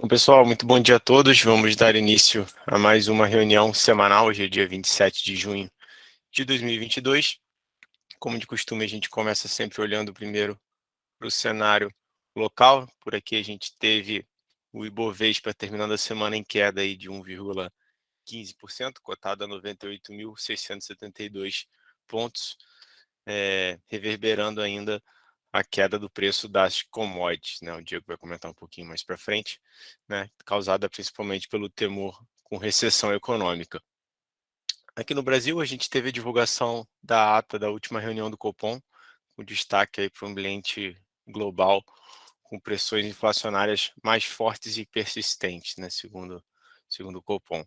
Bom, pessoal, muito bom dia a todos. Vamos dar início a mais uma reunião semanal. Hoje é dia 27 de junho de 2022. Como de costume, a gente começa sempre olhando primeiro para o cenário local. Por aqui a gente teve o Ibovespa terminando a semana em queda aí de 1,15%, cotado a 98.672 pontos, reverberando ainda a queda do preço das commodities, né? O Diego vai comentar um pouquinho mais para frente, né? Causada principalmente pelo temor com recessão econômica. Aqui no Brasil, a gente teve a divulgação da ata da última reunião do Copom, com destaque aí para o ambiente global, com pressões inflacionárias mais fortes e persistentes, né? Segundo o Copom.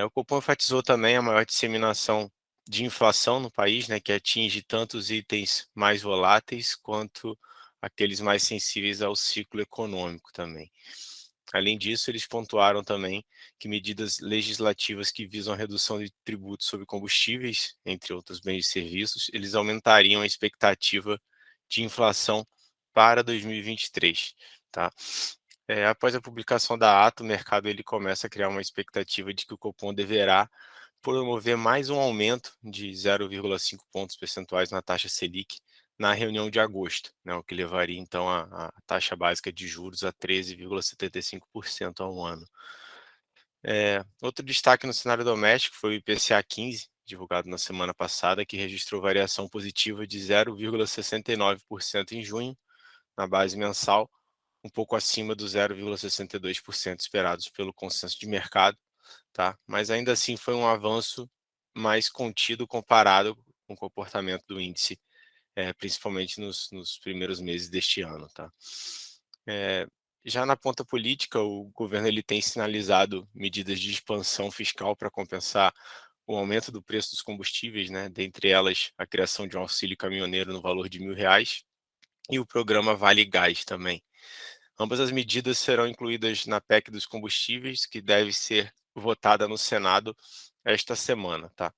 O Copom enfatizou também a maior disseminação de inflação no país, né, que atinge tanto os itens mais voláteis quanto aqueles mais sensíveis ao ciclo econômico também. Além disso, eles pontuaram também que medidas legislativas que visam a redução de tributos sobre combustíveis, entre outros bens e serviços, eles aumentariam a expectativa de inflação para 2023, tá? Após a publicação da ata, o mercado ele começa a criar uma expectativa de que o Copom deverá promover mais um aumento de 0,5 pontos percentuais na taxa Selic na reunião de agosto, né, o que levaria então a taxa básica de juros a 13,75% ao ano. Outro destaque no cenário doméstico foi o IPCA 15, divulgado na semana passada, que registrou variação positiva de 0,69% em junho, na base mensal, um pouco acima dos 0,62% esperados pelo consenso de mercado, tá? Mas ainda assim foi um avanço mais contido comparado com o comportamento do índice, principalmente nos primeiros meses deste ano, tá? Já na ponta política, o governo ele tem sinalizado medidas de expansão fiscal para compensar o aumento do preço dos combustíveis, né? Dentre elas, a criação de um auxílio caminhoneiro no valor de R$ 1.000 e o programa Vale Gás também. Ambas as medidas serão incluídas na PEC dos combustíveis, que deve ser votada no Senado esta semana, tá?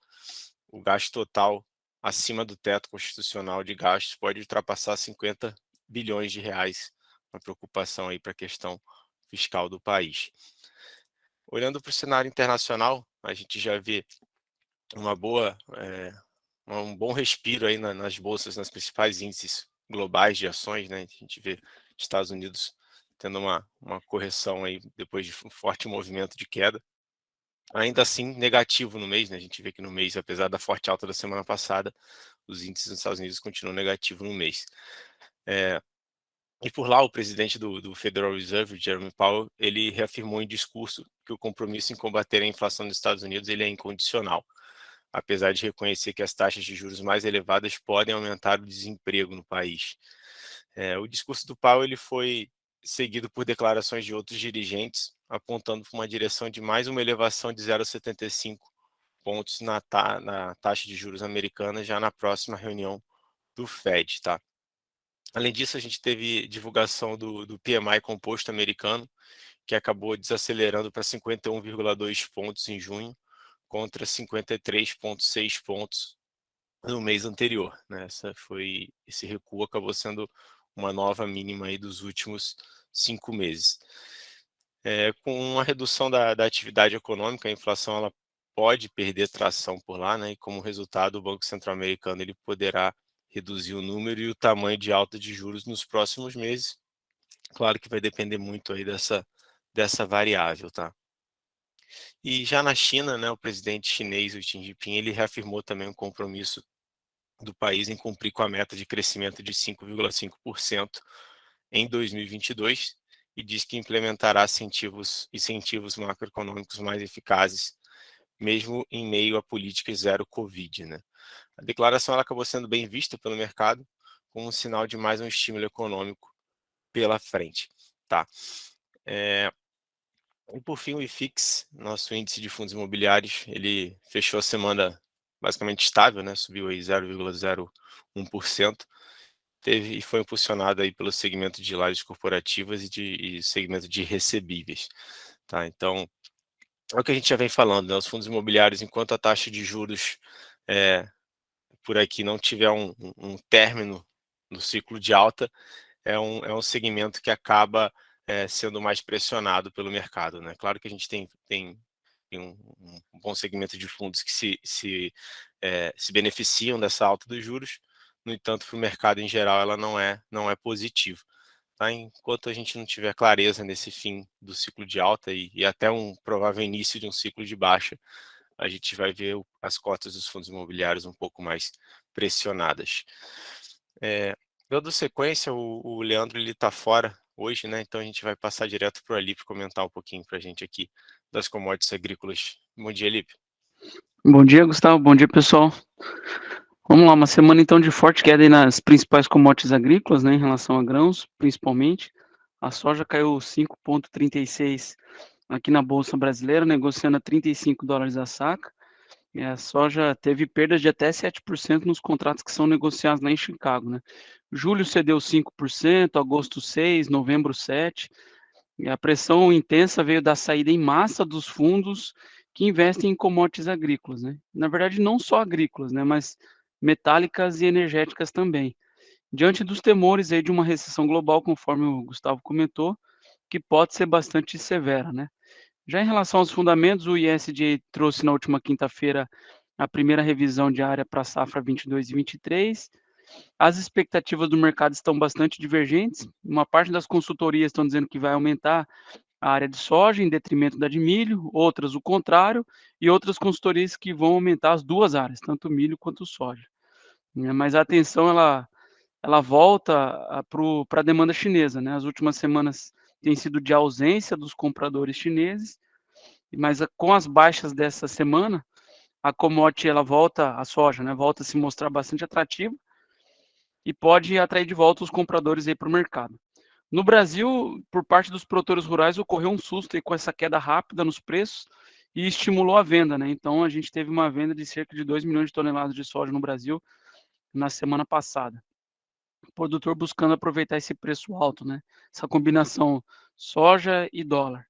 O gasto total acima do teto constitucional de gastos pode ultrapassar 50 bilhões de reais, uma preocupação aí para a questão fiscal do país. Olhando para o cenário internacional, a gente já vê um bom respiro aí nas bolsas, nas principais índices globais de ações, né? A gente vê Estados Unidos tendo uma correção aí depois de um forte movimento de queda. Ainda assim, negativo no mês, né? A gente vê que no mês, apesar da forte alta da semana passada, os índices nos Estados Unidos continuam negativos no mês. E por lá, o presidente do Federal Reserve, Jerome Powell, ele reafirmou em discurso que o compromisso em combater a inflação dos Estados Unidos ele é incondicional, apesar de reconhecer que as taxas de juros mais elevadas podem aumentar o desemprego no país. O discurso do Powell ele foi seguido por declarações de outros dirigentes, apontando para uma direção de mais uma elevação de 0,75 pontos na taxa de juros americana já na próxima reunião do Fed, tá? Além disso, a gente teve divulgação do PMI composto americano, que acabou desacelerando para 51,2 pontos em junho, contra 53,6 pontos no mês anterior, né? Esse recuo acabou sendo uma nova mínima aí dos últimos 5 meses. Com a redução da atividade econômica, a inflação ela pode perder tração por lá, né? E como resultado, o Banco Central Americano ele poderá reduzir o número e o tamanho de alta de juros nos próximos meses. Claro que vai depender muito aí dessa variável, tá? E já na China, né, o presidente chinês, o Xi Jinping, ele reafirmou também um compromisso do país em cumprir com a meta de crescimento de 5,5% em 2022 e diz que implementará incentivos macroeconômicos mais eficazes, mesmo em meio a políticas zero Covid, né? A declaração ela acabou sendo bem vista pelo mercado como um sinal de mais um estímulo econômico pela frente, tá? E por fim, o IFIX, nosso índice de fundos imobiliários, ele fechou a semana basicamente estável, né? Subiu aí 0,01%, e foi impulsionado aí pelo segmento de lajes corporativas e segmento de recebíveis, tá? Então, é o que a gente já vem falando, né? Os fundos imobiliários, enquanto a taxa de juros por aqui não tiver um término no ciclo de alta, é um segmento que acaba sendo mais pressionado pelo mercado, né? Claro que a gente tem um bom segmento de fundos que se beneficiam dessa alta dos juros, no entanto, para o mercado em geral, ela não é positiva. Tá? Enquanto a gente não tiver clareza nesse fim do ciclo de alta e até um provável início de um ciclo de baixa, a gente vai ver as cotas dos fundos imobiliários um pouco mais pressionadas. Dando sequência, o Leandro está fora hoje, né? Então a gente vai passar direto para o Alípio comentar um pouquinho para a gente aqui das commodities agrícolas. Bom dia, Alípio. Bom dia, Gustavo. Bom dia, pessoal. Vamos lá, uma semana então de forte queda aí nas principais commodities agrícolas, né, em relação a grãos, principalmente. A soja caiu 5,36 aqui na Bolsa Brasileira, negociando a $35 a saca. E a soja teve perdas de até 7% nos contratos que são negociados lá em Chicago, né? Julho cedeu 5%, agosto 6%, novembro 7%. E a pressão intensa veio da saída em massa dos fundos que investem em commodities agrícolas, né? Na verdade, não só agrícolas, né, mas metálicas e energéticas também. Diante dos temores aí de uma recessão global, conforme o Gustavo comentou, que pode ser bastante severa, né? Já em relação aos fundamentos, o ISD trouxe na última quinta-feira a primeira revisão diária para a safra 22 e 23. As expectativas do mercado estão bastante divergentes. Uma parte das consultorias estão dizendo que vai aumentar a área de soja em detrimento da de milho, outras o contrário, e outras consultorias que vão aumentar as duas áreas, tanto o milho quanto o soja. Mas a atenção ela volta para a demanda chinesa, né? As últimas semanas têm sido de ausência dos compradores chineses, mas com as baixas dessa semana, a commodity ela volta, a soja, né, volta a se mostrar bastante atrativa e pode atrair de volta os compradores aí para o mercado. No Brasil, por parte dos produtores rurais, ocorreu um susto aí com essa queda rápida nos preços e estimulou a venda, né? Então a gente teve uma venda de cerca de 2 milhões de toneladas de soja no Brasil na semana passada. O produtor buscando aproveitar esse preço alto, né? Essa combinação soja e dólar.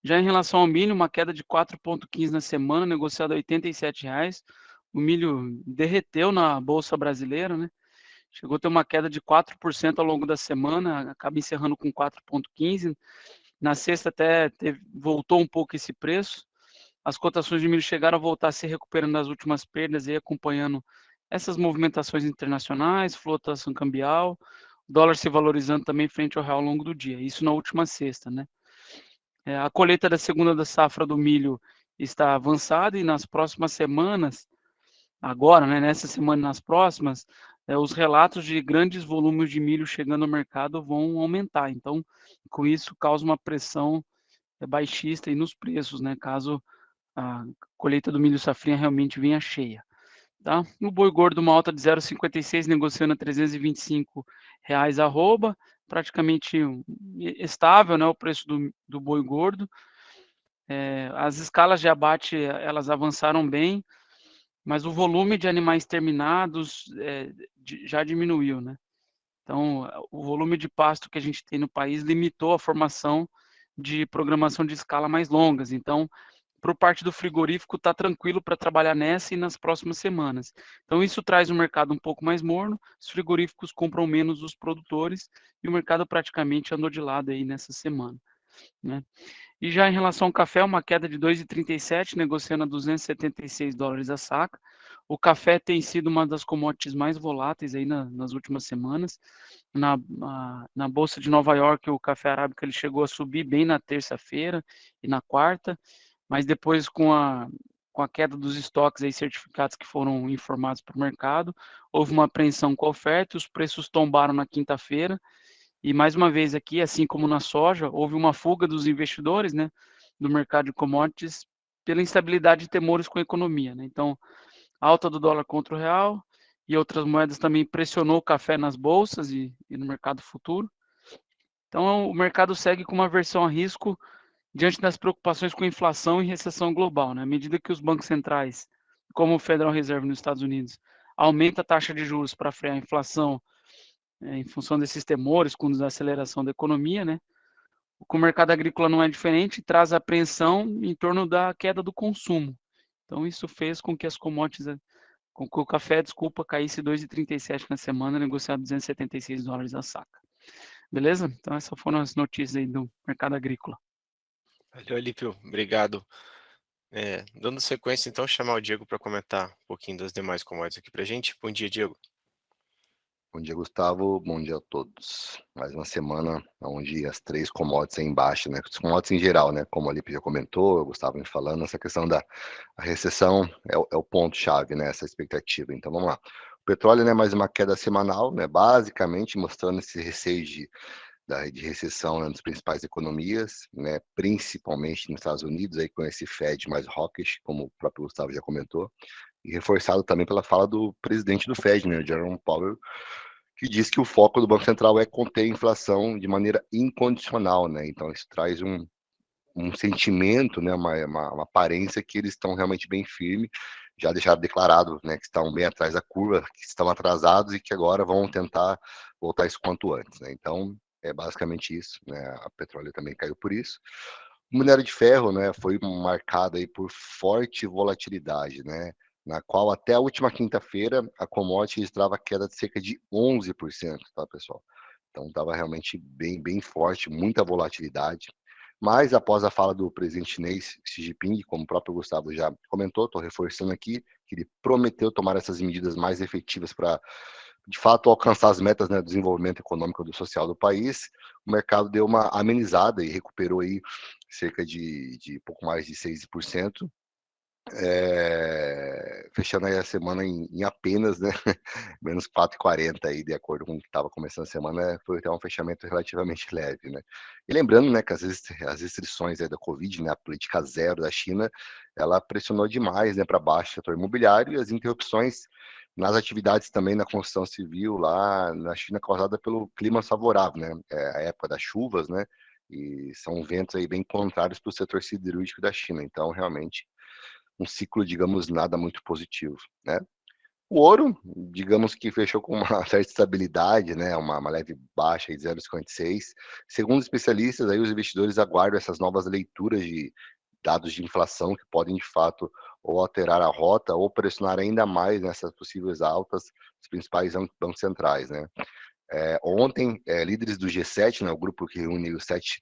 Já em relação ao milho, uma queda de 4,15 na semana, negociado a R$ 87,00. O milho derreteu na bolsa brasileira, né? Chegou a ter uma queda de 4% ao longo da semana, acaba encerrando com 4,15. Na sexta até voltou um pouco esse preço. As cotações de milho chegaram a voltar a se recuperando das últimas perdas e acompanhando essas movimentações internacionais, flutuação cambial, o dólar se valorizando também frente ao real ao longo do dia. Isso na última sexta, né? A colheita da segunda da safra do milho está avançada e nas próximas semanas, agora, né, nessa semana e nas próximas, os relatos de grandes volumes de milho chegando ao mercado vão aumentar. Então, com isso, causa uma pressão baixista aí nos preços, né, caso a colheita do milho safrinha realmente venha cheia. Tá? O boi gordo, uma alta de 0,56, negociando a R$ 325 arroba, praticamente estável, né, o preço do boi gordo. As escalas de abate, elas avançaram bem, mas o volume de animais terminados já diminuiu, né? Então, o volume de pasto que a gente tem no país limitou a formação de programação de escala mais longas. Então, para parte do frigorífico, está tranquilo para trabalhar nessa e nas próximas semanas. Então, isso traz um mercado um pouco mais morno, os frigoríficos compram menos dos produtores e o mercado praticamente andou de lado aí nessa semana, né? E já em relação ao café, uma queda de 2,37, negociando a $276 a saca. O café tem sido uma das commodities mais voláteis aí nas últimas semanas. Na Bolsa de Nova York, o café arábica ele chegou a subir bem na terça-feira e na quarta, mas depois com a queda dos estoques aí certificados que foram informados para o mercado, houve uma apreensão com a oferta, os preços tombaram na quinta-feira, e mais uma vez aqui, assim como na soja, houve uma fuga dos investidores, né, do mercado de commodities pela instabilidade e temores com a economia, né? Então, a alta do dólar contra o real e outras moedas também pressionou o café nas bolsas e no mercado futuro. Então, o mercado segue com uma aversão a risco diante das preocupações com inflação e recessão global, né? À medida que os bancos centrais, como o Federal Reserve nos Estados Unidos, aumenta a taxa de juros para frear a inflação em função desses temores com desaceleração da economia, né? O mercado agrícola não é diferente, traz apreensão em torno da queda do consumo. Então, isso fez com que as commodities, com que o café, desculpa, caísse 2,37 na semana, negociado $276 a saca. Beleza? Então essas foram as notícias aí do mercado agrícola. Valeu, Alípio. Obrigado. Dando sequência, então, chamar o Diego para comentar um pouquinho das demais commodities aqui para a gente. Bom dia, Diego. Bom dia, Gustavo. Bom dia a todos. Mais uma semana onde as três commodities em baixa, né? As commodities em geral, né? Como a Lipe já comentou, o Gustavo me falando, essa questão da a recessão é o ponto-chave, né? Essa expectativa. Então, vamos lá. O petróleo, né? Mais uma queda semanal, né? Basicamente mostrando esse receio de recessão, né, nas principais economias, né? Principalmente nos Estados Unidos, aí com esse Fed mais hawkish, como o próprio Gustavo já comentou, e reforçado também pela fala do presidente do Fed, né? Jerome Powell, que diz que o foco do Banco Central é conter a inflação de maneira incondicional, né? Então, isso traz um sentimento, né? Uma aparência que eles estão realmente bem firmes, já deixaram declarado, né? Que estão bem atrás da curva, que estão atrasados e que agora vão tentar voltar isso quanto antes, né? Então, é basicamente isso, né? A petróleo também caiu por isso. O minério de ferro, né, foi marcado aí por forte volatilidade, né, na qual até a última quinta-feira a commodity registrava queda de cerca de 11%, tá, pessoal? Então estava realmente bem forte, muita volatilidade. Mas após a fala do presidente chinês Xi Jinping, como o próprio Gustavo já comentou, estou reforçando aqui, que ele prometeu tomar essas medidas mais efetivas para, de fato, alcançar as metas, né, do desenvolvimento econômico e do social do país. O mercado deu uma amenizada e recuperou aí cerca de pouco mais de 6%, fechando aí a semana em apenas, né, menos 4,40 aí, de acordo com o que estava começando a semana, foi até um fechamento relativamente leve, né. E lembrando, né, que as restrições aí da Covid, né, a política zero da China, ela pressionou demais, né, para baixo o setor imobiliário e as interrupções nas atividades também na construção civil lá na China, causada pelo clima favorável, né, a época das chuvas, né, e são ventos aí bem contrários para o setor siderúrgico da China, então realmente um ciclo, digamos, nada muito positivo, né. O ouro, digamos que fechou com uma certa estabilidade, né, uma leve baixa de 0,56. Segundo especialistas, aí os investidores aguardam essas novas leituras de dados de inflação que podem, de fato, ou alterar a rota ou pressionar ainda mais nessas possíveis altas dos principais bancos centrais, né. Ontem, líderes do G7, né, o grupo que reúne os 7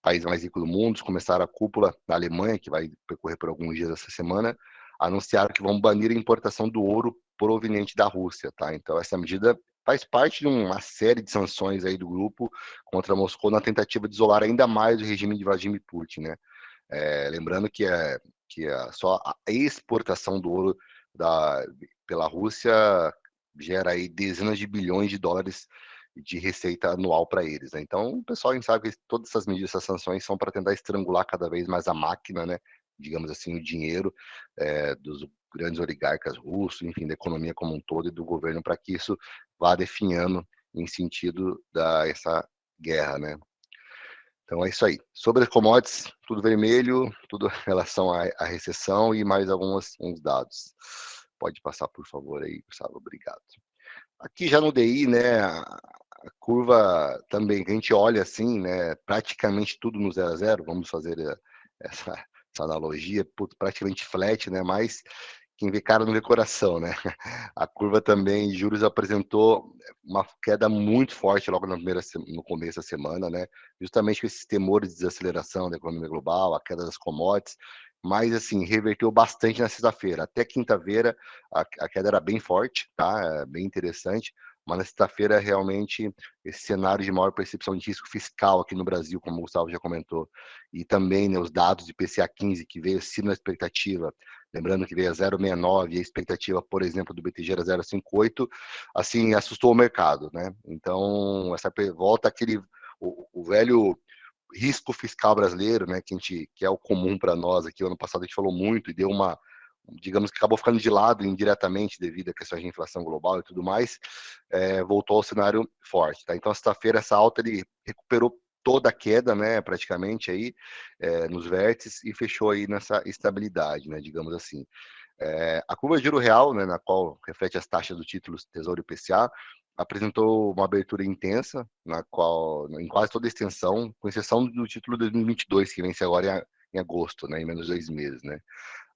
países mais ricos do mundo, começaram a cúpula na Alemanha, que vai percorrer por alguns dias essa semana, anunciaram que vão banir a importação do ouro proveniente da Rússia, tá? Então essa medida faz parte de uma série de sanções aí do grupo contra Moscou na tentativa de isolar ainda mais o regime de Vladimir Putin, né? Lembrando que só a exportação do ouro da, pela Rússia gera aí dezenas de bilhões de dólares de receita anual para eles, né? Então, o pessoal a gente sabe que todas essas medidas, essas sanções são para tentar estrangular cada vez mais a máquina, né? Digamos assim, o dinheiro dos grandes oligarcas russos, enfim, da economia como um todo e do governo, para que isso vá definhando em sentido da essa guerra, né? Então é isso aí. Sobre as commodities, tudo vermelho, tudo em relação à recessão e mais uns dados. Pode passar, por favor, aí, Gustavo. Obrigado. Aqui já no DI, né, a curva também, que a gente olha assim, né, praticamente tudo no 0 a 0, vamos fazer essa, essa analogia, praticamente flat, né, mas quem vê cara não vê coração, né? A curva também de juros apresentou uma queda muito forte logo no começo da semana, né? Justamente com esses temores de desaceleração da economia global, a queda das commodities, mas assim, reverteu bastante na sexta-feira. Até quinta-feira a queda era bem forte, tá? Bem interessante, mas na sexta-feira realmente esse cenário de maior percepção de risco fiscal aqui no Brasil, como o Gustavo já comentou, e também, né, os dados de PCA 15 que veio acima da expectativa, lembrando que veio a 0,69 e a expectativa, por exemplo, do BTG era 0,58, assim, assustou o mercado, né? Então, essa volta aquele o velho risco fiscal brasileiro, né, que é o comum para nós aqui, ano passado a gente falou muito e deu uma, digamos que acabou ficando de lado indiretamente devido a questões de inflação global e tudo mais, voltou ao cenário forte, tá? Então, sexta-feira, essa alta, ele recuperou toda a queda, né, praticamente aí, nos vértices e fechou aí nessa estabilidade, né, digamos assim. A curva de juro real, né, na qual reflete as taxas do título Tesouro IPCA, apresentou uma abertura intensa, na qual, em quase toda a extensão, com exceção do título 2022, que vence agora em agosto, né, em menos de 2 meses, né.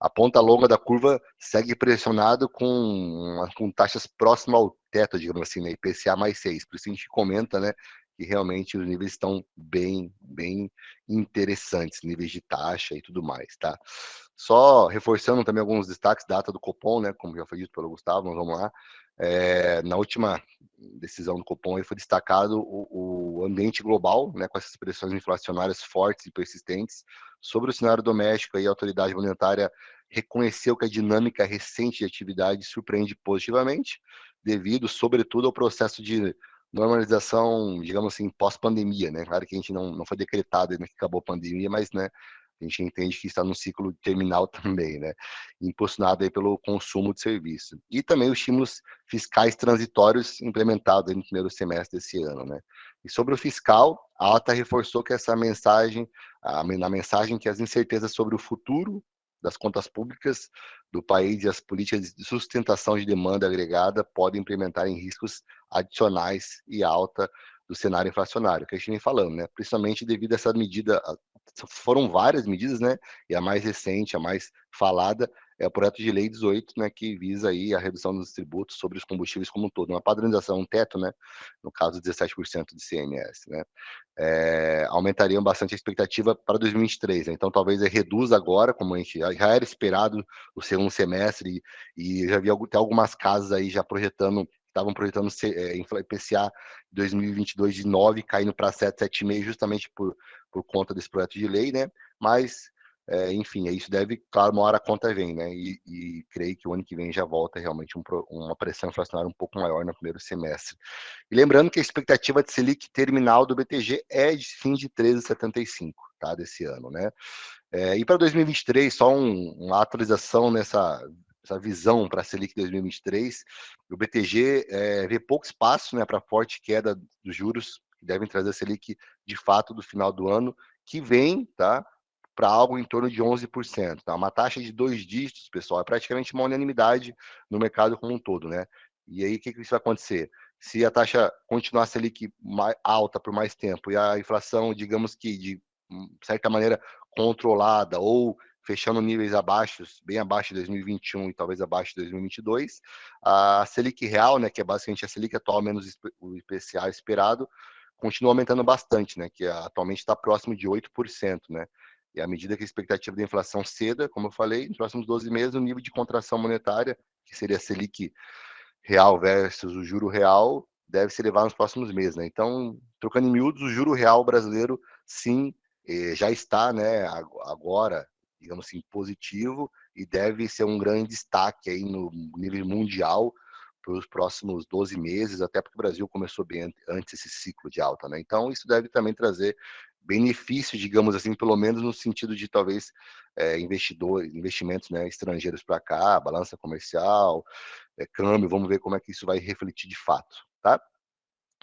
A ponta longa da curva segue pressionado com taxas próximas ao teto, digamos assim, né, IPCA mais 6. Por isso a gente comenta, né, que realmente os níveis estão bem interessantes, níveis de taxa e tudo mais, tá? Só reforçando também alguns destaques da ata do Copom, né, como já foi dito pelo Gustavo, mas vamos lá. Na última decisão do Copom aí foi destacado o ambiente global, né, com essas pressões inflacionárias fortes e persistentes. Sobre o cenário doméstico, aí, a autoridade monetária reconheceu que a dinâmica recente de atividade surpreende positivamente, devido, sobretudo, ao processo de normalização, digamos assim, pós-pandemia, né? Claro que a gente não foi decretado ainda que acabou a pandemia, mas, né, a gente entende que está no ciclo terminal também, né? Impulsionado aí pelo consumo de serviço. E também os estímulos fiscais transitórios implementados no primeiro semestre desse ano, né? E sobre o fiscal, a ata reforçou que essa mensagem, na mensagem que as incertezas sobre o futuro das contas públicas do país e as políticas de sustentação de demanda agregada podem implementar em riscos adicionais e alta do cenário inflacionário, que a gente vem falando, né? Principalmente devido a essa medida, foram várias medidas, né? E a mais recente, a mais falada, é o projeto de lei 18, né? Que visa aí a redução dos tributos sobre os combustíveis como um todo, uma padronização, um teto, né? No caso, 17% de CMS, né? Aumentariam bastante a expectativa para 2023, né? Então talvez reduza agora, como a gente já era esperado o segundo semestre, e já vi até algumas casas aí já estavam projetando IPCA 2022 de 9, caindo para 7, 7,5, justamente por conta desse projeto de lei, né? Mas, enfim, isso deve, claro, uma hora a conta vem, né? E creio que o ano que vem já volta realmente uma pressão inflacionária um pouco maior no primeiro semestre. E lembrando que a expectativa de Selic terminal do BTG é de fim de 13,75, tá? Desse ano, né? E para 2023, só uma atualização nessa visão para a Selic 2023, o BTG vê pouco espaço, né, para forte queda dos juros, que devem trazer a Selic de fato do final do ano, que vem, tá, para algo em torno de 11%. Tá? Uma taxa de 2 dígitos, pessoal, é praticamente uma unanimidade no mercado como um todo, né? E aí, o que isso vai acontecer? Se a taxa continuar a Selic alta por mais tempo e a inflação, digamos que de certa maneira controlada ou fechando níveis abaixo, bem abaixo de 2021 e talvez abaixo de 2022, a Selic real, né, que é basicamente a Selic atual menos o IPCA esperado, continua aumentando bastante, né, que atualmente está próximo de 8%, né? E à medida que a expectativa da inflação ceda, como eu falei, nos próximos 12 meses, o nível de contração monetária, que seria a Selic real versus o juro real, deve se elevar nos próximos meses, né? Então, trocando em miúdos, o juro real brasileiro, sim, já está, né, agora, digamos assim, positivo e deve ser um grande destaque aí no nível mundial para os próximos 12 meses, até porque o Brasil começou bem antes esse ciclo de alta, né? Então, isso deve também trazer benefícios, digamos assim, pelo menos no sentido de talvez investimentos, né, estrangeiros para cá, balança comercial, câmbio, vamos ver como é que isso vai refletir de fato, tá?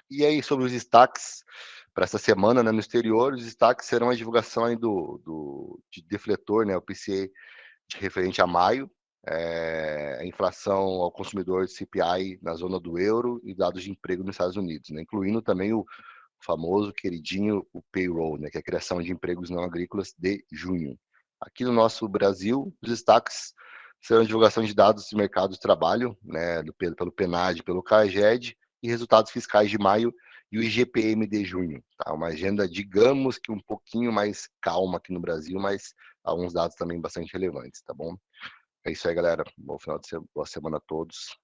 E aí, sobre os destaques para essa semana, né, no exterior, os destaques serão a divulgação aí de defletor, né, o PCA de referente a maio, a inflação ao consumidor CPI na zona do euro e dados de emprego nos Estados Unidos, né, incluindo também o famoso queridinho, o payroll, né, que é a criação de empregos não agrícolas de junho. Aqui no nosso Brasil, os destaques serão a divulgação de dados de mercado de trabalho, né, pelo PNAD, pelo CAGED, e resultados fiscais de maio e o IGPM de junho. Tá? Uma agenda, digamos que um pouquinho mais calma aqui no Brasil, mas alguns dados também bastante relevantes, tá bom? É isso aí, galera. Bom final de boa semana a todos.